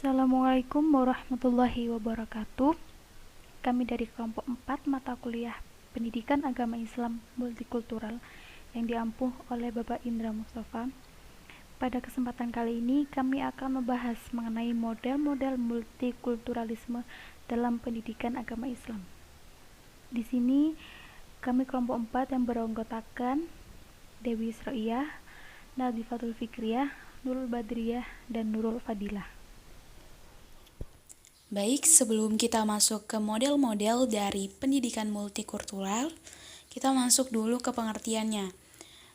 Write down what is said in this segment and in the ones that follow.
Assalamualaikum warahmatullahi wabarakatuh. Kami dari kelompok 4 mata kuliah Pendidikan Agama Islam Multikultural yang diampuh oleh Bapak Indra Mustafa. Pada kesempatan kali ini kami akan membahas mengenai model-model multikulturalisme dalam pendidikan agama Islam. Di sini kami kelompok 4 yang beranggotakan Dewi Isroiyah, Nadifatul Fikriyah, Nurul Badriyah, dan Nurul Fadilah. Baik, sebelum kita masuk ke model-model dari pendidikan multikultural, kita masuk dulu ke pengertiannya.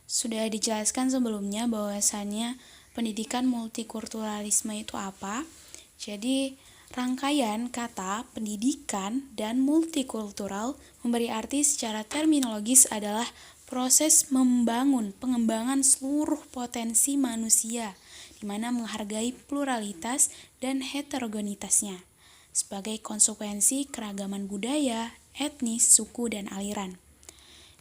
Sudah dijelaskan sebelumnya bahwasannya pendidikan multikulturalisme itu apa? Jadi, rangkaian kata pendidikan dan multikultural memberi arti secara terminologis adalah proses pengembangan seluruh potensi manusia, di mana menghargai pluralitas dan heterogenitasnya sebagai konsekuensi keragaman budaya, etnis, suku, dan aliran.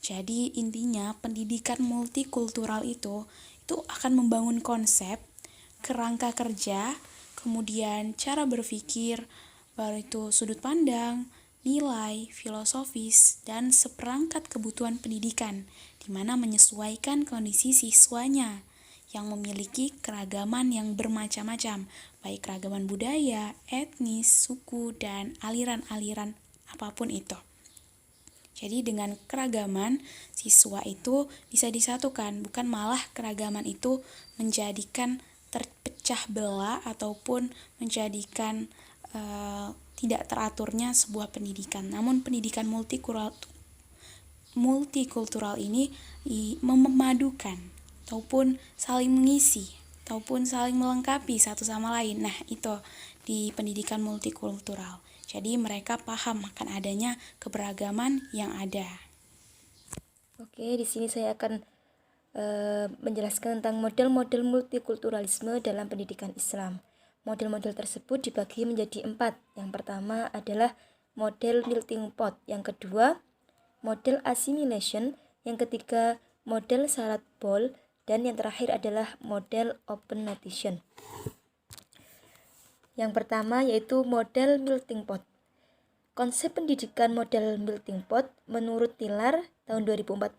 Jadi intinya pendidikan multikultural itu akan membangun konsep, kerangka kerja, kemudian cara berpikir, baru itu sudut pandang, nilai, filosofis, dan seperangkat kebutuhan pendidikan, di mana menyesuaikan kondisi siswanya yang memiliki keragaman yang bermacam-macam, baik keragaman budaya, etnis, suku, dan aliran-aliran apapun itu. Jadi dengan keragaman, siswa itu bisa disatukan, bukan malah keragaman itu menjadikan terpecah belah ataupun menjadikan tidak teraturnya sebuah pendidikan. Namun pendidikan multikultural ini memadukan ataupun saling mengisi ataupun saling melengkapi satu sama lain. Nah, itu di pendidikan multikultural. Jadi mereka paham akan adanya keberagaman yang ada. Oke, di sini saya akan menjelaskan tentang model-model multikulturalisme dalam pendidikan Islam. Model-model tersebut dibagi menjadi 4. Yang pertama adalah model melting pot, yang kedua model assimilation, yang ketiga model salad bowl, dan yang terakhir adalah model open notation. Yang pertama yaitu model melting pot. Konsep pendidikan model melting pot menurut Tiller tahun 2014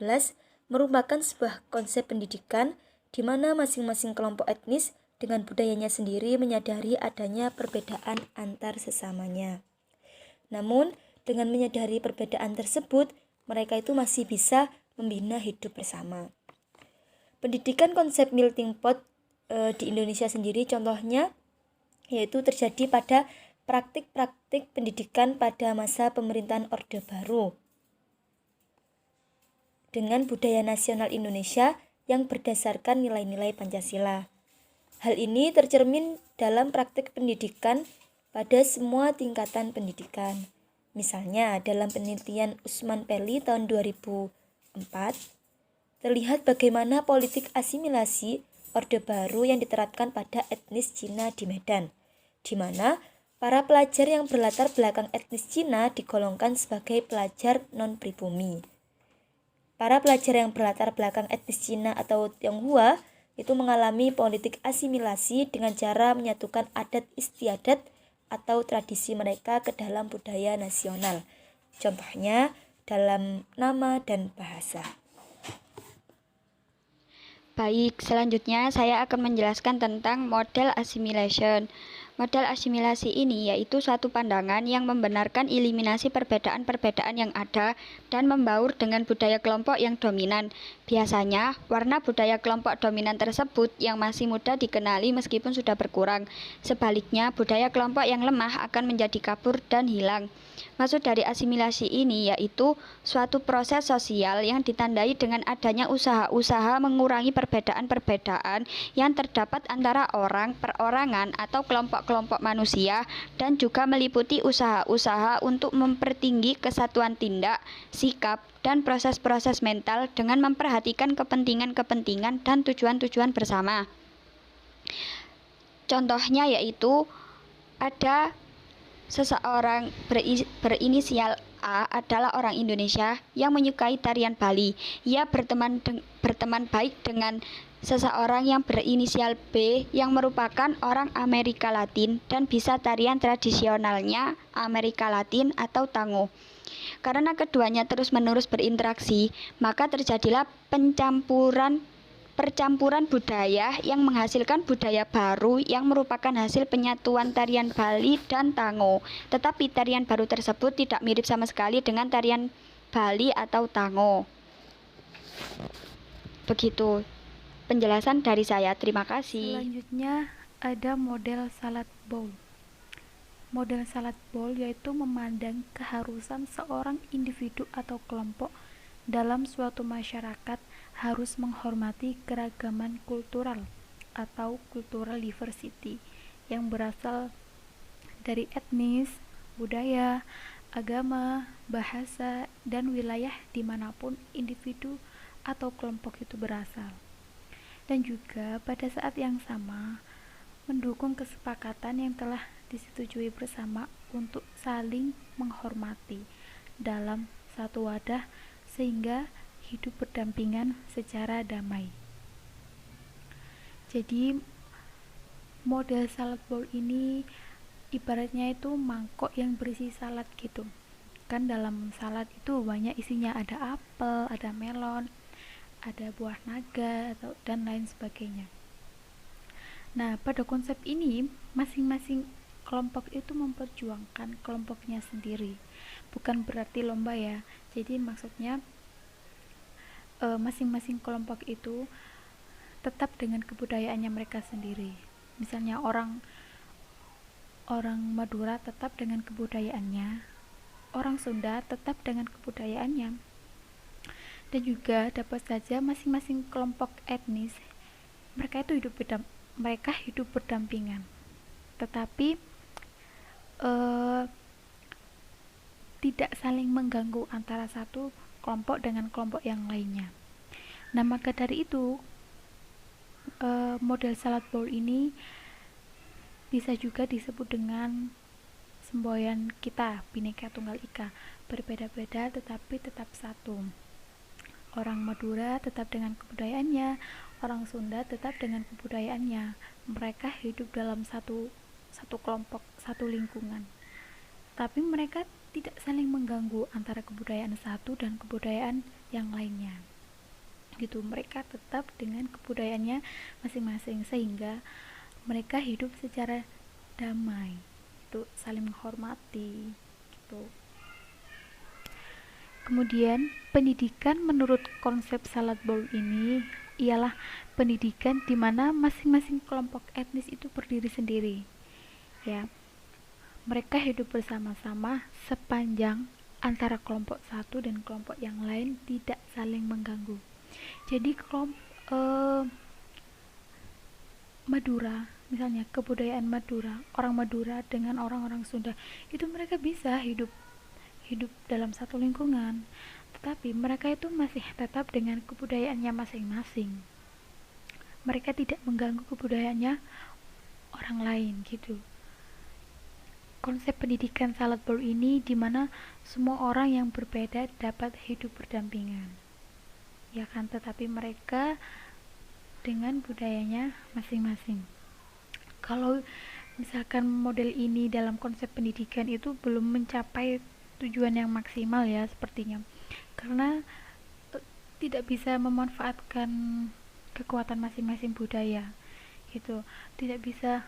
merupakan sebuah konsep pendidikan di mana masing-masing kelompok etnis dengan budayanya sendiri menyadari adanya perbedaan antar sesamanya. Namun, dengan menyadari perbedaan tersebut, mereka itu masih bisa membina hidup bersama. Pendidikan konsep melting pot di Indonesia sendiri contohnya yaitu terjadi pada praktik-praktik pendidikan pada masa pemerintahan Orde Baru dengan budaya nasional Indonesia yang berdasarkan nilai-nilai Pancasila. Hal ini tercermin dalam praktik pendidikan pada semua tingkatan pendidikan. Misalnya dalam penelitian Usman Peli tahun 2004, terlihat bagaimana politik asimilasi Orde Baru yang diterapkan pada etnis Cina di Medan, di mana para pelajar yang berlatar belakang etnis Cina digolongkan sebagai pelajar non-pribumi. Para pelajar yang berlatar belakang etnis Cina atau Tionghoa itu mengalami politik asimilasi dengan cara menyatukan adat istiadat atau tradisi mereka ke dalam budaya nasional. Contohnya dalam nama dan bahasa. Baik, selanjutnya saya akan menjelaskan tentang model assimilation. Model asimilasi ini yaitu suatu pandangan yang membenarkan eliminasi perbedaan-perbedaan yang ada dan membaur dengan budaya kelompok yang dominan. Biasanya, warna budaya kelompok dominan tersebut yang masih mudah dikenali meskipun sudah berkurang. Sebaliknya, budaya kelompok yang lemah akan menjadi kabur dan hilang. Maksud dari asimilasi ini yaitu suatu proses sosial yang ditandai dengan adanya usaha-usaha mengurangi perbedaan-perbedaan yang terdapat antara orang, perorangan, atau kelompok-kelompok manusia, dan juga meliputi usaha-usaha untuk mempertinggi kesatuan tindak, sikap, dan proses-proses mental dengan memperhatikan kepentingan-kepentingan dan tujuan-tujuan bersama. Contohnya yaitu ada seseorang berinisial A adalah orang Indonesia yang menyukai tarian Bali. Ia berteman baik dengan seseorang yang berinisial B yang merupakan orang Amerika Latin dan bisa tarian tradisionalnya Amerika Latin atau tango. Karena keduanya terus-menerus berinteraksi, maka terjadilah percampuran budaya yang menghasilkan budaya baru yang merupakan hasil penyatuan tarian Bali dan tango. Tetapi tarian baru tersebut tidak mirip sama sekali dengan tarian Bali atau tango. Begitu penjelasan dari saya. Terima kasih. Selanjutnya ada model salad bowl. Model salad bowl yaitu memandang keharusan seorang individu atau kelompok dalam suatu masyarakat harus menghormati keragaman kultural atau cultural diversity yang berasal dari etnis, budaya, agama, bahasa, dan wilayah dimanapun individu atau kelompok itu berasal. Dan juga pada saat yang sama mendukung kesepakatan yang telah disetujui bersama untuk saling menghormati dalam satu wadah sehingga hidup berdampingan secara damai. Jadi model salad bowl ini ibaratnya itu mangkok yang berisi salad gitu. Kan dalam salad itu banyak isinya, ada apel, ada melon, ada buah naga dan lain sebagainya. Nah, pada konsep ini masing-masing kelompok itu memperjuangkan kelompoknya sendiri. Bukan berarti lomba ya. Jadi maksudnya masing-masing kelompok itu tetap dengan kebudayaannya mereka sendiri. Misalnya orang Madura tetap dengan kebudayaannya, orang Sunda tetap dengan kebudayaannya. Dan juga dapat saja masing-masing kelompok etnis mereka hidup berdampingan, tetapi tidak saling mengganggu antara satu kelompok dengan kelompok yang lainnya. Nah, maka dari itu model salad bowl ini bisa juga disebut dengan semboyan kita, Bhinneka Tunggal Ika, berbeda-beda tetapi tetap satu. Orang Madura tetap dengan kebudayaannya, orang Sunda tetap dengan kebudayaannya. Mereka hidup dalam satu kelompok, satu lingkungan. Tapi mereka tidak saling mengganggu antara kebudayaan satu dan kebudayaan yang lainnya. Gitu, mereka tetap dengan kebudayaannya masing-masing sehingga mereka hidup secara damai. Itu saling menghormati gitu. Kemudian, pendidikan menurut konsep salad bowl ini ialah pendidikan di mana masing-masing kelompok etnis itu berdiri sendiri. Ya. Mereka hidup bersama-sama sepanjang antara kelompok satu dan kelompok yang lain tidak saling mengganggu. Jadi Madura, misalnya kebudayaan Madura, orang Madura dengan orang-orang Sunda, itu mereka bisa hidup dalam satu lingkungan, tetapi mereka itu masih tetap dengan kebudayaannya masing-masing. Mereka tidak mengganggu kebudayaannya orang lain gitu. Konsep pendidikan salad bowl ini di mana semua orang yang berbeda dapat hidup berdampingan, ya kan, tetapi mereka dengan budayanya masing-masing. Kalau misalkan model ini dalam konsep pendidikan itu belum mencapai tujuan yang maksimal ya sepertinya, karena tidak bisa memanfaatkan kekuatan masing-masing budaya gitu, tidak bisa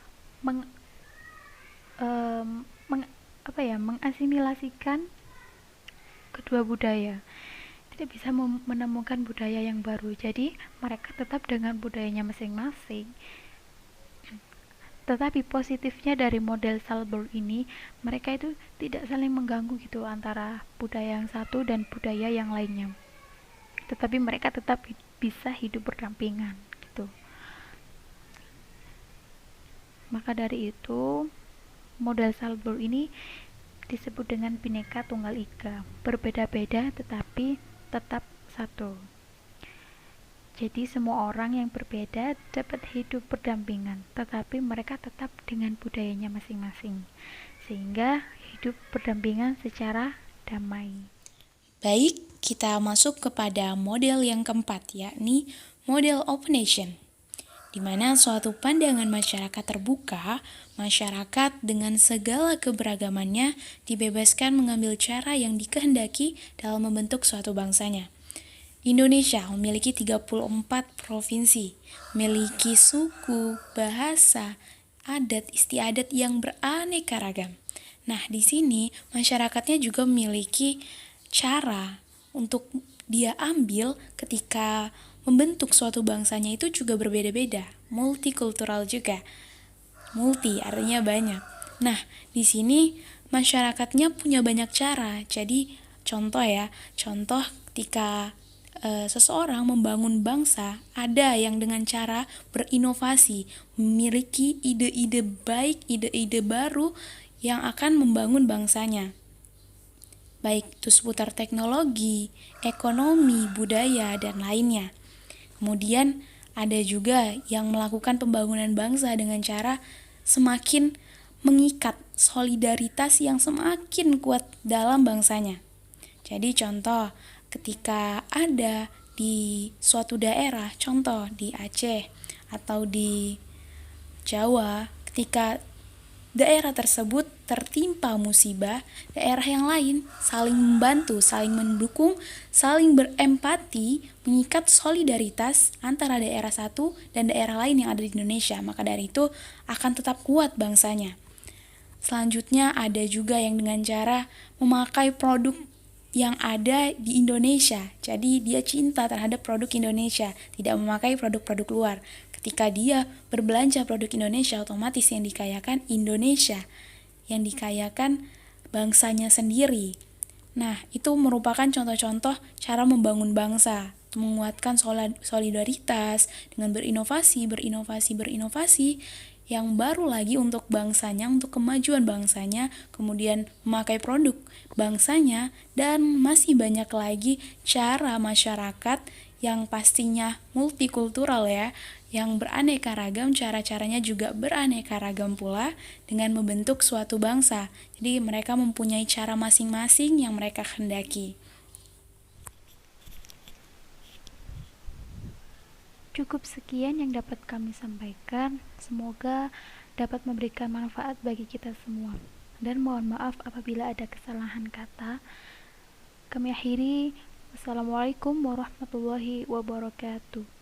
mengasimilasikan kedua budaya, tidak bisa menemukan budaya yang baru. Jadi mereka tetap dengan budayanya masing-masing. Tetapi positifnya dari model salad bowl ini, mereka itu tidak saling mengganggu gitu antara budaya yang satu dan budaya yang lainnya. Tetapi mereka tetap bisa hidup berdampingan gitu. Maka dari itu, model salad bowl ini disebut dengan Bhinneka Tunggal Ika, berbeda-beda tetapi tetap satu. Jadi semua orang yang berbeda dapat hidup berdampingan, tetapi mereka tetap dengan budayanya masing-masing, sehingga hidup berdampingan secara damai. Baik, kita masuk kepada model yang keempat, yakni model open nation, di mana suatu pandangan masyarakat terbuka, masyarakat dengan segala keberagamannya dibebaskan mengambil cara yang dikehendaki dalam membentuk suatu bangsanya. Indonesia memiliki 34 provinsi, memiliki suku, bahasa, adat istiadat yang beraneka ragam. Nah, di sini masyarakatnya juga memiliki cara untuk dia ambil ketika membentuk suatu bangsanya itu juga berbeda-beda, multikultural juga. Multi artinya banyak. Nah, di sini masyarakatnya punya banyak cara. Jadi contoh ketika seseorang membangun bangsa, ada yang dengan cara berinovasi, memiliki ide-ide baik, ide-ide baru yang akan membangun bangsanya. Baik itu seputar teknologi, ekonomi, budaya, dan lainnya. Kemudian ada juga yang melakukan pembangunan bangsa dengan cara semakin mengikat solidaritas yang semakin kuat dalam bangsanya. Jadi contoh, ketika ada di suatu daerah, contoh di Aceh atau di Jawa, ketika daerah tersebut tertimpa musibah, daerah yang lain saling membantu, saling mendukung, saling berempati, mengikat solidaritas antara daerah satu dan daerah lain yang ada di Indonesia. Maka dari itu akan tetap kuat bangsanya. Selanjutnya ada juga yang dengan cara memakai produk yang ada di Indonesia. Jadi dia cinta terhadap produk Indonesia, tidak memakai produk-produk luar. Ketika dia berbelanja produk Indonesia, otomatis yang dikayakan Indonesia, yang dikayakan bangsanya sendiri. Nah, itu merupakan contoh-contoh cara membangun bangsa, menguatkan solidaritas dengan berinovasi yang baru lagi untuk bangsanya, untuk kemajuan bangsanya, kemudian memakai produk bangsanya, dan masih banyak lagi cara masyarakat yang pastinya multikultural ya, yang beraneka ragam, cara-caranya juga beraneka ragam pula dengan membentuk suatu bangsa. Jadi mereka mempunyai cara masing-masing yang mereka kehendaki. Cukup sekian yang dapat kami sampaikan. Semoga dapat memberikan manfaat bagi kita semua. Dan mohon maaf apabila ada kesalahan kata. Kami akhiri. Wassalamualaikum warahmatullahi wabarakatuh.